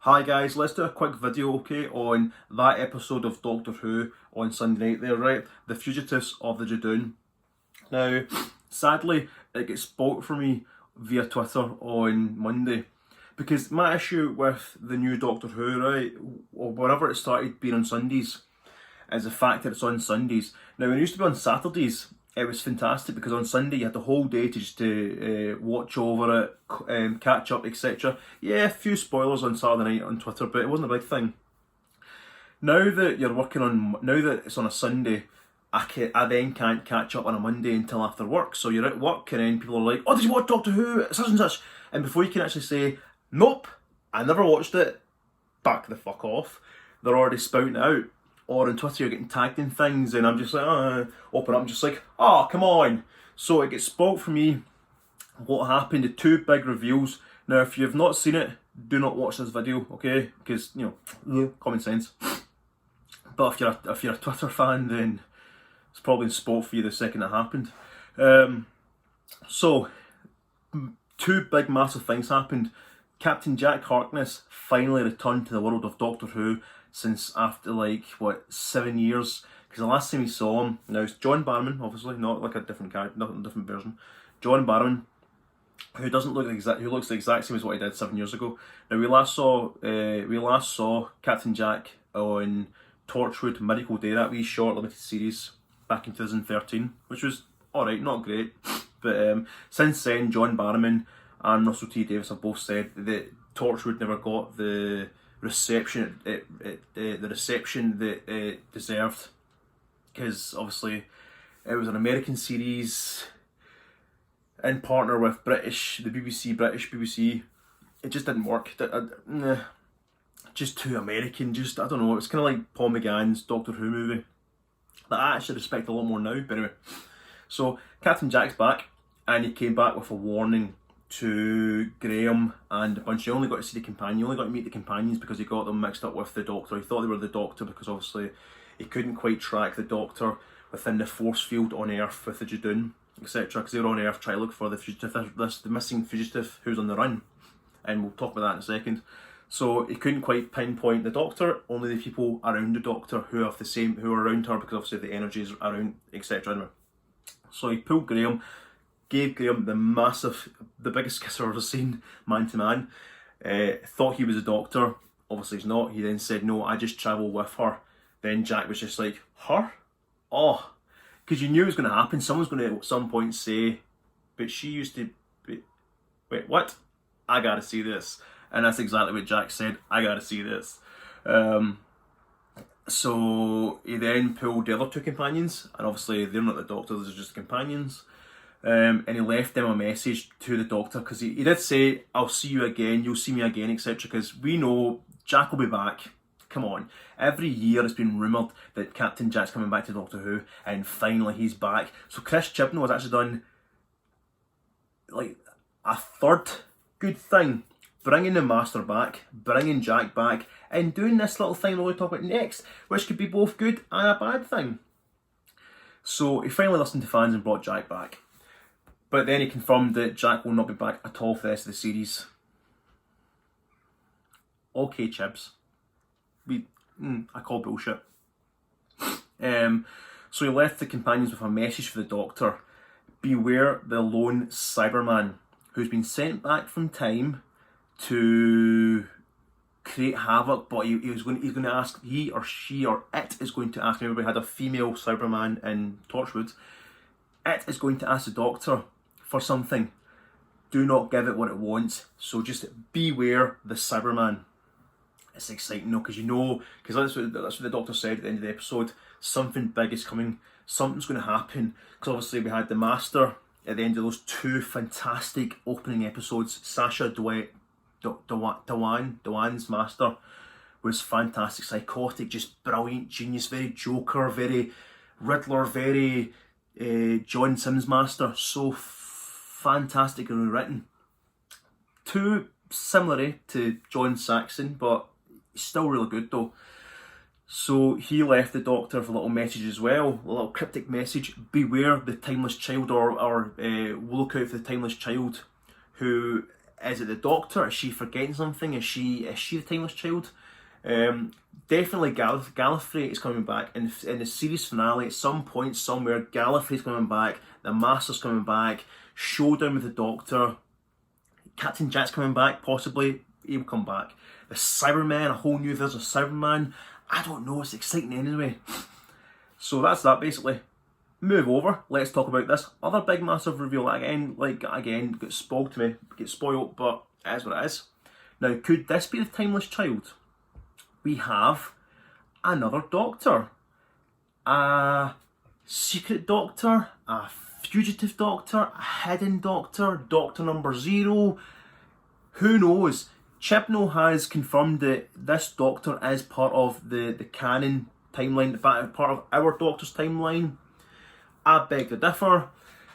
Hi guys, let's do a quick video, okay, on that episode of Doctor Who on Sunday night there, right? The Fugitives of the Judoon. Now, sadly, it gets spoilt for me via Twitter on Monday because my issue with the new Doctor Who, right, or whenever it started being on Sundays, is the fact that it's on Sundays. Now, when it used to be on Saturdays, it was fantastic because on Sunday you had the whole day to just watch over it, catch up, etc. Yeah, a few spoilers on Saturday night on Twitter, but it wasn't a big thing. Now that it's on a Sunday, I then can't catch up on a Monday until after work. So you're at work and then people are like, "Oh, did you watch Doctor Who? Such and such." And before you can actually say, "Nope, I never watched it," back the fuck off. They're already spouting it out. Or on Twitter you're getting tagged in things and I'm just like, open up, I'm just like, come on. So it gets spoilt for me what happened, the two big reveals. Now if you've not seen it, do not watch this video, okay? Because, common sense. But if you're a Twitter fan, then it's probably spoilt for you the second it happened. So, two big massive things happened. Captain Jack Harkness finally returned to the world of Doctor Who since after 7 years, because the last time we saw him, now it's John Barrowman, obviously, not like a different character, not a different version. John Barrowman, who looks the exact same as what he did 7 years ago. Now we last saw Captain Jack on Torchwood Miracle Day, that wee short limited series back in 2013, which was alright, not great, but since then John Barrowman and Russell T Davies have both said that Torchwood never got the reception that it deserved, because obviously it was an American series in partner with British BBC. It just didn't work. Just too American. I don't know. It's kind of like Paul McGann's Doctor Who movie that I actually respect a lot more now. But anyway, so Captain Jack's back, and he came back with a warning to Graham and a bunch. You only got to see the companion. You only got to meet the companions because he got them mixed up with the Doctor. He thought they were the Doctor because obviously he couldn't quite track the Doctor within the force field on Earth with the Judoon, etc. Because they were on Earth trying to look for the fugitive, the missing fugitive who's on the run, and we'll talk about that in a second. So he couldn't quite pinpoint the Doctor. Only the people around the Doctor who are around her, because obviously the energies around, etc. Anyway, so he pulled Graham. Gave Graham the biggest kiss I've ever seen, man to man. Thought he was a Doctor, obviously he's not. He then said, "No, I just travel with her." Then Jack was just like, "Her? Oh," because you knew it was going to happen. Someone's going to at some point say, "But she used to be..." Wait, what? I gotta see this. And that's exactly what Jack said, "I gotta see this." So he then pulled the other two companions, and obviously they're not the Doctor, they're just companions. And he left them a message to the Doctor, because he did say, "I'll see you again, you'll see me again," etc. Because we know Jack will be back. Come on. Every year it's been rumoured that Captain Jack's coming back to Doctor Who, and finally he's back. So Chris Chibnall has actually done like a third good thing. Bringing the Master back, bringing Jack back, and doing this little thing that we'll talk about next, which could be both good and a bad thing. So he finally listened to fans and brought Jack back. But then he confirmed that Jack will not be back at all for the rest of the series. Okay, Chibs. I call bullshit. So he left the companions with a message for the Doctor. Beware the lone Cyberman who's been sent back from time to create havoc, but he's going to ask, he or she or it is going to ask, remember we had a female Cyberman in Torchwood, it is going to ask the Doctor for something. Do not give it what it wants. So just beware the Cyberman. It's exciting though, because that's what the Doctor said at the end of the episode. Something big is coming. Something's going to happen. Because obviously we had the Master at the end of those two fantastic opening episodes. Sacha Dhawan's Master was fantastic, psychotic, just brilliant, genius, very Joker, very Riddler, very John Sims Master. So fantastically written. Too similar to John Saxon, but still really good though. So he left the Doctor with a little message as well, a little cryptic message: beware the timeless child, or look out for the timeless child, who Is it the Doctor? Is she forgetting something? Is she the Timeless Child? Definitely Gallifrey is coming back in the series finale at some point somewhere. Gallifrey's coming back, the Master's coming back, showdown with the Doctor, Captain Jack's coming back, possibly, he'll come back. The Cybermen, a whole new version of Cyberman, I don't know, it's exciting anyway. So that's that basically. Move over, let's talk about this other big massive reveal. Again, gets spoiled to me, gets spoiled, but it is what it is. Now, could this be the Timeless Child? We have another Doctor. A secret Doctor, a fugitive Doctor, a hidden Doctor, Doctor number 0. Who knows? Chibnall has confirmed that this Doctor is part of the canon timeline, in fact, part of our Doctor's timeline. I beg to differ.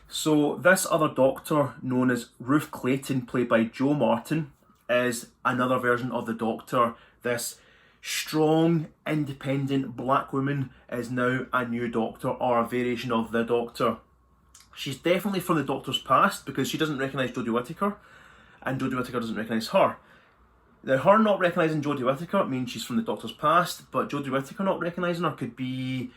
So this other Doctor, known as Ruth Clayton, played by Jo Martin, is another version of the Doctor. This strong, independent black woman is now a new Doctor, or a variation of the Doctor. She's definitely from the Doctor's past because she doesn't recognise Jodie Whittaker, and Jodie Whittaker doesn't recognise her. Now, her not recognising Jodie Whittaker means she's from the Doctor's past, but Jodie Whittaker not recognising her could be,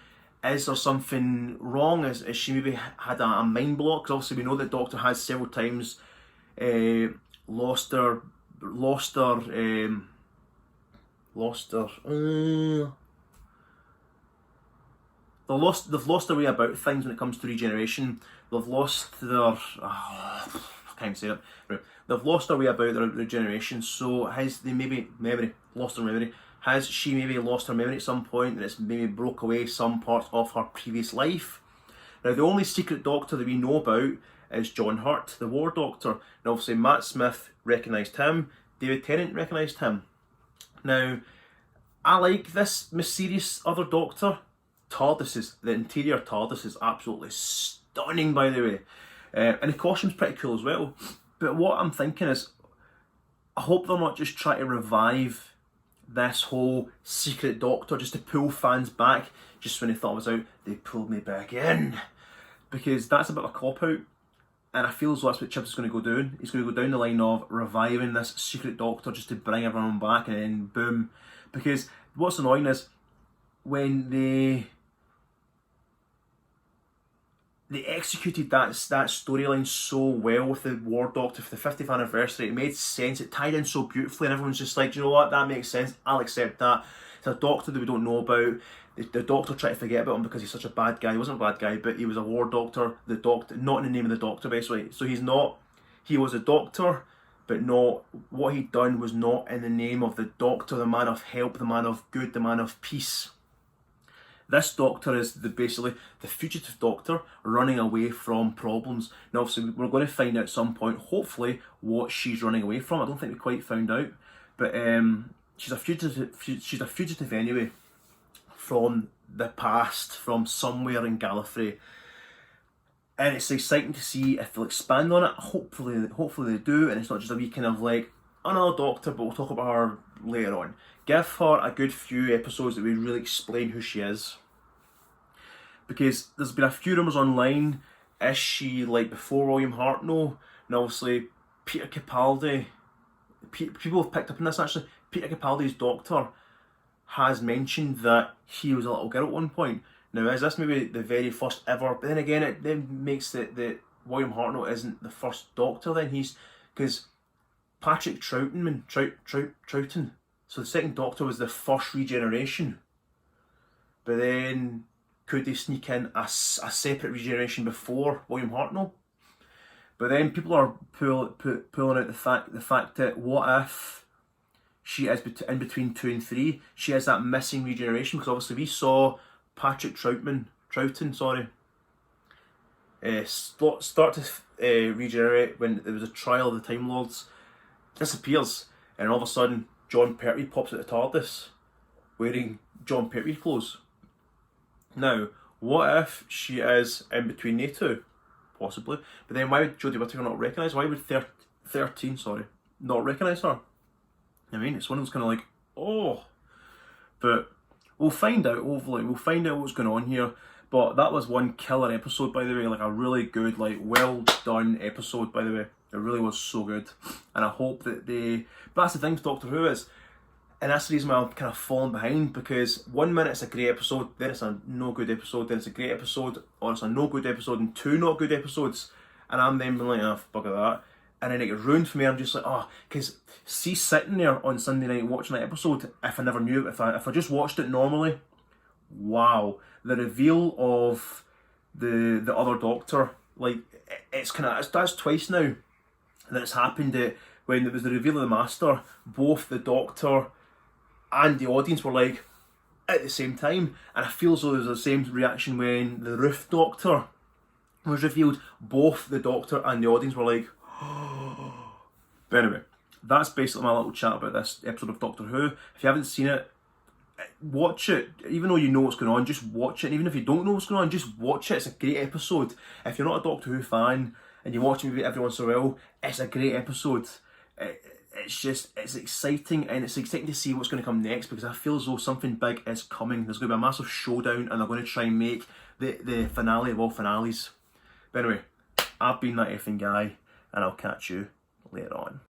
is there something wrong? Is she maybe had a mind block? Because obviously we know that Doctor has several times lost her. They've lost their way about things when it comes to regeneration. They've lost their I can't say it. Right. They've lost their way about their regeneration. So has they maybe lost their memory? Has she maybe lost her memory at some point and it's maybe broke away some parts of her previous life? Now, the only secret Doctor that we know about is John Hurt, the War Doctor. And obviously Matt Smith recognised him, David Tennant recognised him. Now, I like this mysterious other Doctor. The interior TARDIS is absolutely stunning, by the way. And the costume's pretty cool as well. But what I'm thinking is, I hope they're not just trying to revive this whole secret Doctor just to pull fans back. Just when they thought I was out, they pulled me back in. Because that's a bit of a cop-out. And I feel as though that's what Chips is going to go down. He's going to go down the line of reviving this secret Doctor just to bring everyone back, and then boom. Because what's annoying is when they executed that storyline so well with the War Doctor for the 50th anniversary. It made sense. It tied in so beautifully, and everyone's just like, you know what, that makes sense. I'll accept that. It's a Doctor that we don't know about. The Doctor tried to forget about him because he's such a bad guy. He wasn't a bad guy, but he was a War Doctor. The Doctor, not in the name of the Doctor, basically. So he's not. He was a Doctor, but not. What he'd done was not in the name of the Doctor, the man of help, the man of good, the man of peace. This Doctor is basically the fugitive Doctor running away from problems. Now, obviously, we're going to find out at some point, hopefully, what she's running away from. I don't think we quite found out, but she's a fugitive. She's a fugitive anyway, from the past, from somewhere in Gallifrey, and it's exciting to see if they'll expand on it. Hopefully they do, and it's not just a wee kind of like another Doctor, but we'll talk about her later on. Give her a good few episodes that we really explain who she is. Because there's been a few rumours online, is she like before William Hartnell? And obviously Peter Capaldi, people have picked up on this actually, Peter Capaldi's Doctor has mentioned that he was a little girl at one point. Now, is this maybe the very first ever? But then again, it then makes that William Hartnell isn't the first Doctor then. Because Patrick Troughton, so the second Doctor was the first regeneration. But then, could they sneak in a separate regeneration before William Hartnell? But then people are pulling out the fact that what if she is in between 2 and 3? She has that missing regeneration, because obviously we saw Patrick Troughton, start to regenerate when there was a trial of the Time Lords, disappears, and all of a sudden John Pertwee pops out the TARDIS wearing John Pertwee clothes. Now, what if she is in between they two? Possibly. But then why would Jodie Whittaker not recognise? Why would 13 not recognise her? I mean, it's one of those kind of like, oh. But we'll find out, hopefully. We'll find out what's going on here. But that was one killer episode, by the way. Like a really good, like well done episode, by the way. It really was so good, and I hope that they. But that's the thing with Doctor Who is, and that's the reason why I'm kind of falling behind, because 1 minute it's a great episode, then it's a no good episode, then it's a great episode, or it's a no good episode and 2 not good episodes, and I'm then being like, oh, bugger that, and then it gets ruined for me. I'm just like, oh, because see, sitting there on Sunday night watching that episode, if I never knew, if I just watched it normally, wow, the reveal of the other Doctor, like it's kind of that's twice now that it's happened. When it was the reveal of the Master, both the Doctor and the audience were like at the same time, and I feel as though there's the same reaction when the Roof Doctor was revealed. Both the Doctor and the audience were like, but anyway, that's basically my little chat about this episode of Doctor Who. If you haven't seen it, watch it. Even though you know what's going on, just watch it. And even if you don't know what's going on, just watch it. It's a great episode. If you're not a Doctor Who fan and you watch it maybe every once in a while, it's a great episode. It's exciting, and it's exciting to see what's going to come next, because I feel as though something big is coming. There's going to be a massive showdown, and they're going to try and make the finale of all finales. But anyway, I've been that effing guy, and I'll catch you later on.